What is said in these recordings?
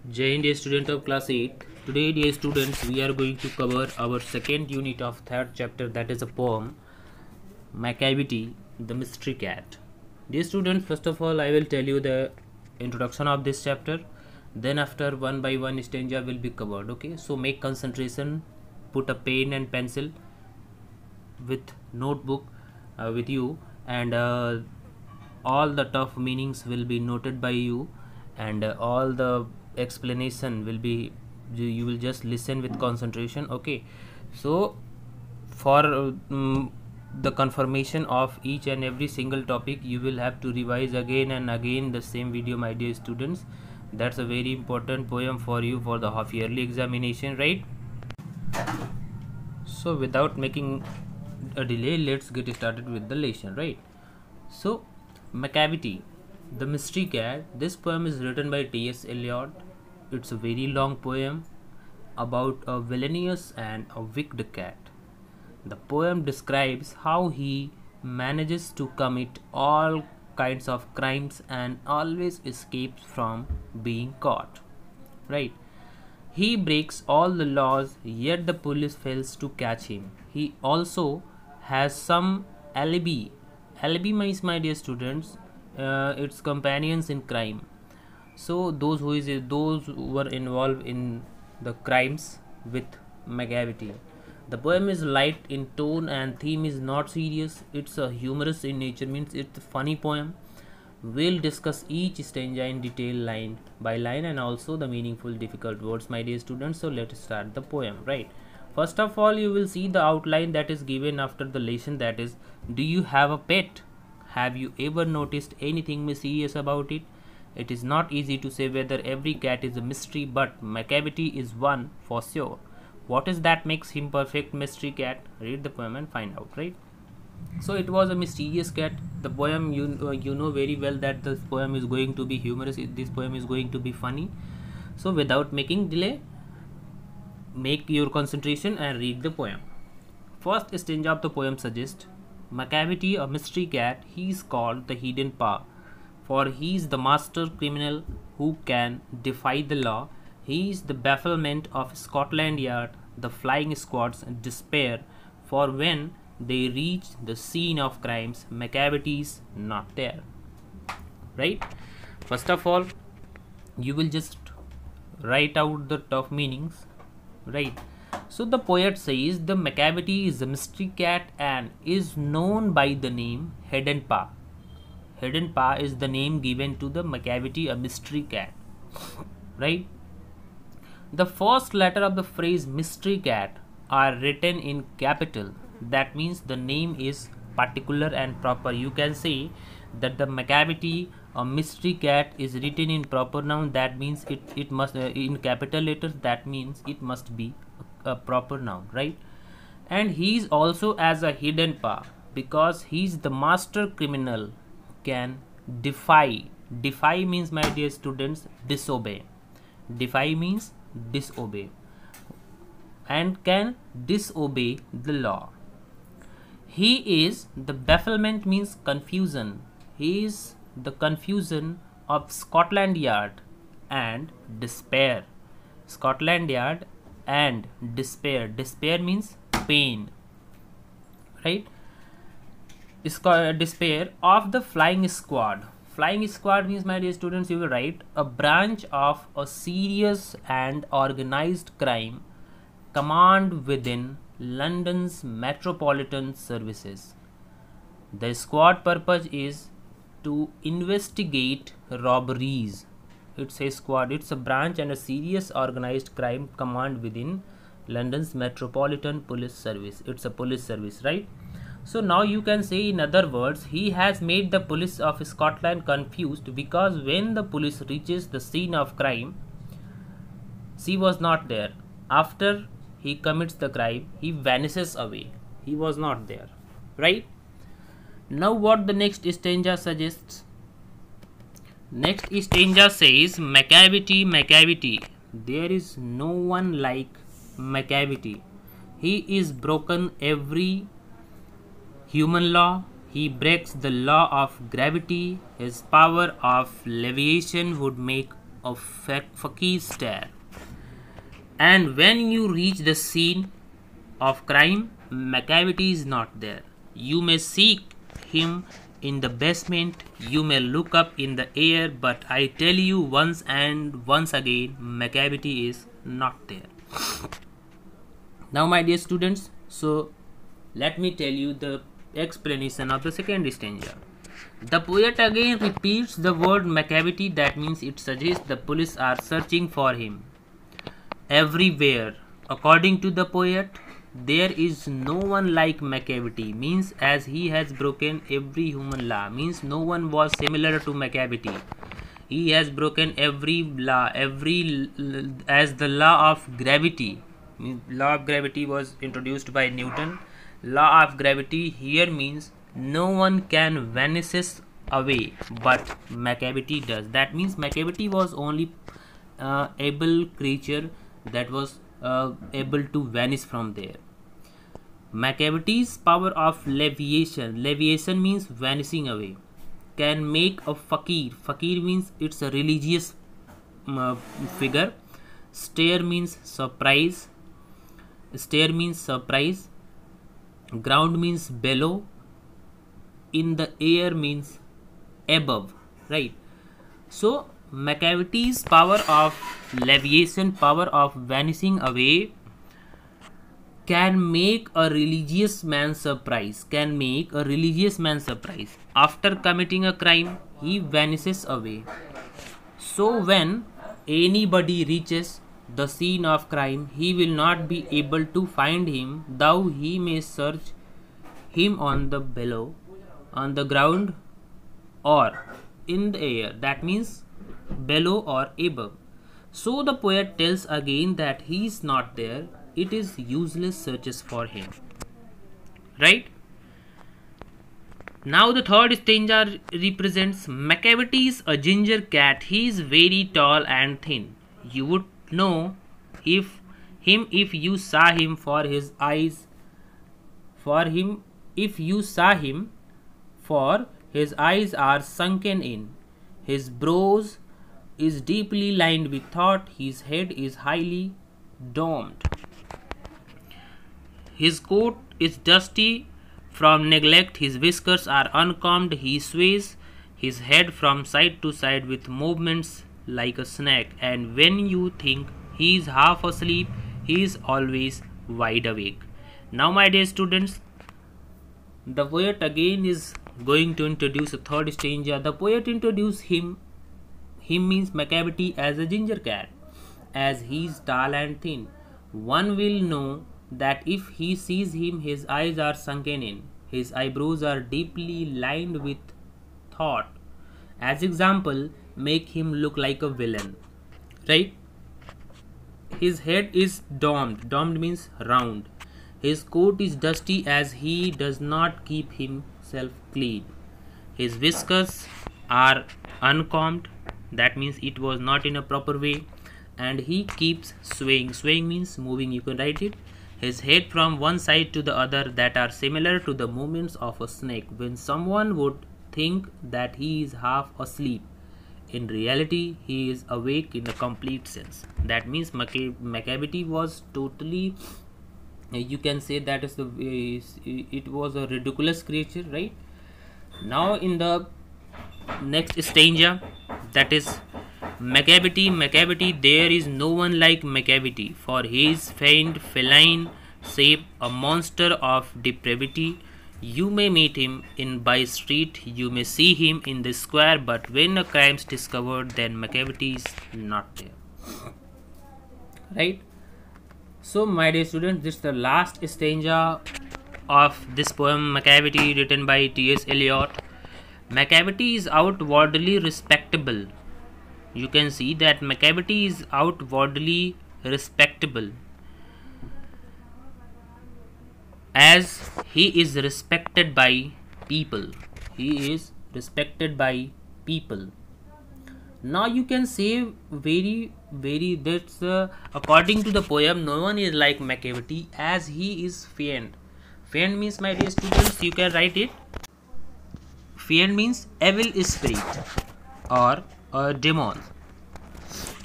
Jai Hind, dear student of class 8. Today, dear students, we are going to cover our second unit of third chapter, that is a poem, Macavity, the Mystery Cat. Dear students, first of all, I will tell you the introduction of this chapter. Then after one by one stanza will be covered. Okay, so make concentration, put a pen and pencil with notebook with you, and all the tough meanings will be noted by you, and all the explanation will be, you will just listen with concentration. Okay, so for the confirmation of each and every single topic, you will have to revise again and again the same video, my dear students. That's a very important poem for you for the half yearly examination, right? So without making a delay, let's get started with the lesson, right? So Macavity, the Mystery Cat. This poem is written by T.S. Eliot. It's a very long poem about a villainous and a wicked cat. The poem describes how he manages to commit all kinds of crimes and always escapes from being caught. Right? He breaks all the laws, yet the police fails to catch him. He also has some alibi. Alibi means, my dear students, its companions in crime. So those who were involved in the crimes with Macavity. The poem is light in tone and theme is not serious. It's a humorous in nature, means it's a funny poem. We'll discuss each stanza in detail line by line and also the meaningful difficult words, my dear students. So let's start the poem, right? First of all, you will see the outline that is given after the lesson, that is, do you have a pet? Have you ever noticed anything mysterious about it? It is not easy to say whether every cat is a mystery, but Macavity is one for sure. What is that makes him perfect mystery cat? Read the poem and find out, right? So it was a mysterious cat. The poem, you know very well that this poem is going to be humorous. This poem is going to be funny. So without making delay, make your concentration and read the poem. First stanza of the poem suggests Macavity, a mystery cat. He is called the Hidden Paw, for he is the master criminal who can defy the law. He is the bafflement of Scotland Yard, the flying squad's despair, for when they reach the scene of crimes, Macavity is not there. Right? First of all, you will just write out the tough meanings. Right? So the poet says the Macavity is a mystery cat and is known by the name Hidden Paw. Hidden Paw is the name given to the Macavity, a mystery cat. Right? The first letter of the phrase mystery cat are written in capital. That means the name is particular and proper. You can say that the Macavity, a mystery cat, is written in proper noun. That means it must in capital letters. That means it must be a proper noun, right? And he is also as a hidden paw because he is the master criminal, can defy. Defy means, my dear students, disobey. Defy means disobey, and can disobey the law. He is the bafflement means confusion. He is the confusion of Scotland Yard and despair. Scotland Yard and despair. Despair means pain, right? Despair of the flying squad. Flying squad means, my dear students, you will write a branch of a serious and organized crime command within London's metropolitan services. The squad purpose is to investigate robberies. It's a squad, it's a branch and a serious organized crime command within London's metropolitan police service. It's a police service, right? So now you can say, in other words, he has made the police of Scotland confused because when the police reaches the scene of crime, she was not there. After he commits the crime, he vanishes away. He was not there, right? Now what the next stanza suggests? Next stanza says, Macavity, Macavity, there is no one like Macavity. He is broken every human law. He breaks the law of gravity. His power of levitation would make a fakir stare. And when you reach the scene of crime, Macavity is not there. You may seek him in the basement, you may look up in the air, but I tell you once and once again, Macavity is not there. Now, my dear students, so let me tell you the explanation of the second stanza. The poet again repeats the word Macavity, that means it suggests the police are searching for him everywhere. According to the poet, there is no one like Macavity, means as he has broken every human law, means no one was similar to Macavity. He has broken every law, as the law of gravity. Law of gravity was introduced by Newton. Law of gravity here means no one can vanishes away, but Macavity does. That means Macavity was only able creature that was able to vanish from there. Macavity's power of leviation, leviation means vanishing away, can make a fakir. Fakir means it's a religious figure. Stare means surprise. Stare means surprise. Ground means below. In the air means above, right? So Macavity's power of leviation, power of vanishing away, can make a religious man surprise. Can make a religious man surprise. After committing a crime, he vanishes away. So when anybody reaches the scene of crime, he will not be able to find him, though he may search him on the below, on the ground, or in the air. That means below or above. So the poet tells again that he is not there. It is useless searches for him, right? Now the third stanza represents Macavity is a ginger cat. He is very tall and thin. You would know if you saw him, for his eyes. If you saw him, for his eyes are sunken in. His brows is deeply lined with thought. His head is highly domed. His coat is dusty from neglect. His whiskers are uncombed. He sways his head from side to side with movements like a snake. And when you think he is half asleep, he is always wide awake. Now, my dear students, the poet again is going to introduce a third stanza. The poet introduces him means Macavity as a ginger cat, as he is tall and thin. One will know that if he sees him, his eyes are sunken in, his eyebrows are deeply lined with thought. As example, make him look like a villain, right? His head is domed. Domed means round. His coat is dusty, as he does not keep himself clean. His whiskers are uncombed. That means it was not in a proper way. And he keeps swaying. Swaying means moving. You can write it. His head from one side to the other, that are similar to the movements of a snake. When someone would think that he is half asleep, in reality he is awake in a complete sense. That means Macavity was totally, you can say that is it was a ridiculous creature, right? Now in the next stanza, that is Macavity, there is no one like Macavity, for his faint feline shape, a monster of depravity. You may meet him in by street, you may see him in the square, but when a crime is discovered, then Macavity is not there, right? So, my dear students, this is the last stanza of this poem Macavity, written by T.S. Eliot. Macavity is outwardly respectable. You can see that Macavity is outwardly respectable, as he is respected by people. He is respected by people. Now you can say very that's according to the poem, no one is like Macavity, as he is fiend. Fiend means, my dear students, you can write it. Fiend means evil spirit or a demon.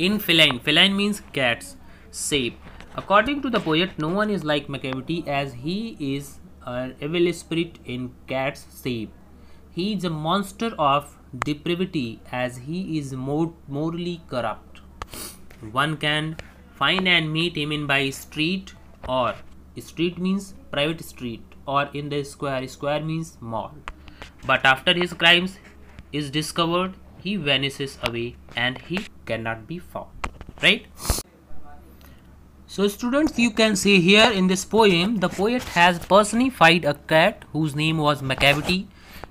in feline. Feline means cats. Shape. According to the poet, no one is like Macavity as he is an evil spirit in cat's shape. He is a monster of depravity as he is morally corrupt. One can find and meet him in by street, or street means private street, or in the square. Square means mall. But after his crimes is discovered, he vanishes away and he cannot be found. Right? So students, you can see here in this poem, the poet has personified a cat whose name was Macavity.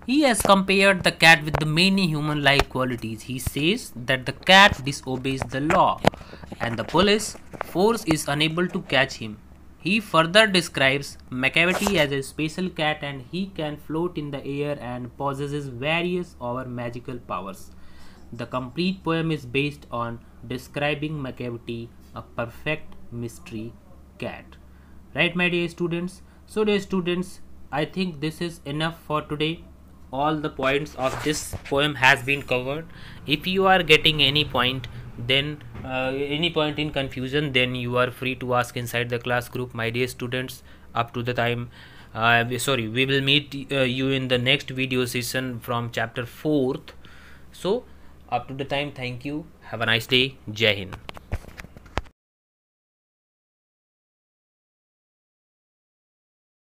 He has compared the cat with the many human-like qualities. He says that the cat disobeys the law and the police force is unable to catch him. He further describes Macavity as a special cat and he can float in the air and possesses various over magical powers. The complete poem is based on describing Macavity, a perfect mystery cat. Right, my dear students? So dear students, I think this is enough for today. All the points of this poem has been covered. If you are getting any point, then any point in confusion, then you are free to ask inside the class group, my dear students. Up to the time, we will meet you in the next video session from chapter 4th. So up to the time, thank you, have a nice day, Jai Hind.